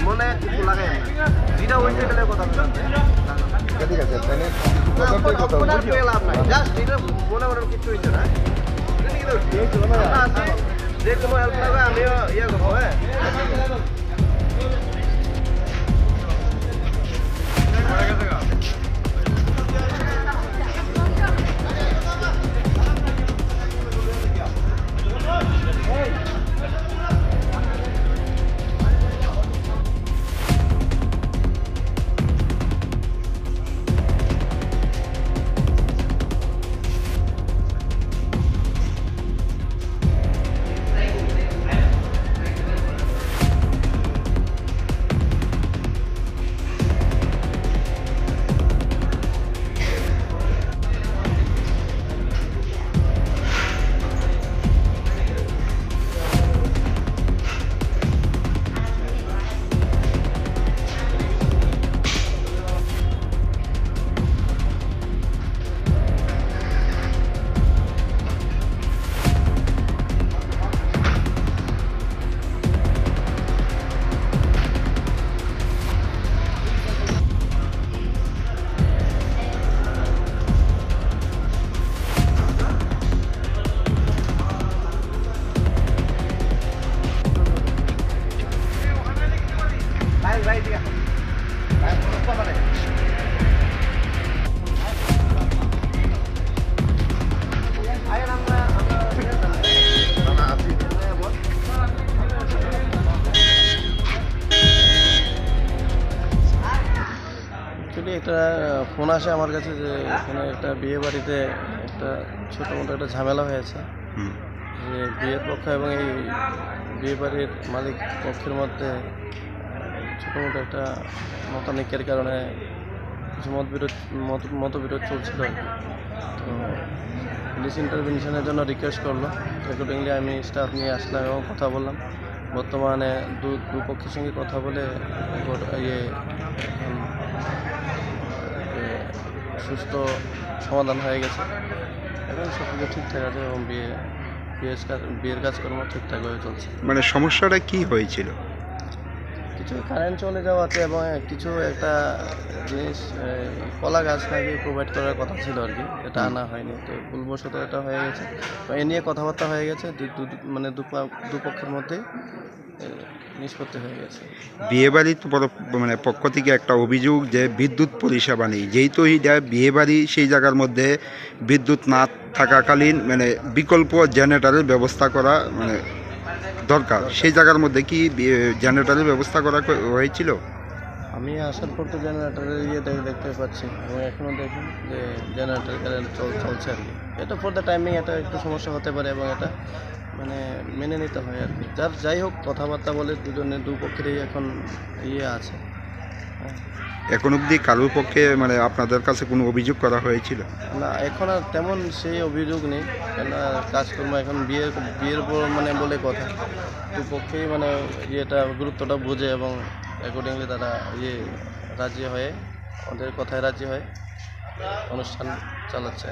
মনে লাগাই যেটা হয়েছে গেলে কথা ঠিক আছে লাভ নাই জাস্ট এটা মনে করার কিছু হয়েছে না যে কোনো হেল্প লাগবে আমিও ইয়ে করবো হ্যাঁ একটা ফোন আসে আমার কাছে যে এখানে একটা বিয়ে বাড়িতে একটা ছোটো মোটো একটা ঝামেলা হয়েছে যে বিয়ের পক্ষ এবং এই বিয়ে বাড়ির মালিক পক্ষের মধ্যে ছোটো মোটো একটা মতানৈক্যের কারণে কিছু মতবিরোধ চলছিল। তো পুলিশ ইন্টারভেনশনের জন্য রিকোয়েস্ট করলো, অ্যাকর্ডিংলি আমি স্টাফ নিয়ে আসলাম এবং কথা বললাম। বর্তমানে দুপক্ষের সঙ্গে কথা বলে সুস্থ সমাধান হয়ে গেছে এবং সব কিছু ঠিকঠাক আছে এবং বিয়ের কাজকর্ম ঠিকঠাকভাবে চলছে। মানে সমস্যাটা কি হয়েছিল? কিছু কারেন্ট চলে যাওয়াতে এবং কিছু একটা জিনিস কলা গাছ নাকি প্রোভাইড করার কথা ছিল আর কি, এটা আনা হয়নি। তো ভুলবশত এটা হয়ে গেছে। এ নিয়ে কথাবার্তা হয়ে গেছে, মানে দুপক্ষের মধ্যে নিষ্পত্তি হয়ে গেছে। বিয়েবাড়ির মানে পক্ষ থেকে একটা অভিযোগ যে বিদ্যুৎ পরিষেবা নেই, যেহেতু বিয়েবাড়ি সেই জায়গার মধ্যে বিদ্যুৎ না থাকাকালীন মানে বিকল্প জেনারেটরের ব্যবস্থা করা মানে দরকার, সেই জায়গার মধ্যে কি জেনারেটরের ব্যবস্থা করা হয়েছিল? আমি আসার পর তো জেনারেটরের দেখতে পাচ্ছি এবং এখনও দেখুন যে জেনারেটর চলছে আর কি। এটা ফর দ্য টাইমিং এটা একটু সমস্যা হতে পারে এবং এটা মানে মেনে নিতে হয় আর কি। যাই হোক, কথাবার্তা বলে দুপক্ষেরই এখন আছে। এখন অবধি কারোর পক্ষে মানে আপনাদের কাছে কোনো অভিযোগ করা হয়েছিল না? এখন আর তেমন সেই অভিযোগ নেই, কেন কাজকর্ম এখন বিয়ের মানে বলে কথা, দুপক্ষেই মানে গুরুত্বটা বোঝে এবং অ্যাকর্ডিংলি তারা রাজি হয়ে, ওদের কথায় রাজি হয়ে অনুষ্ঠান চালাচ্ছে।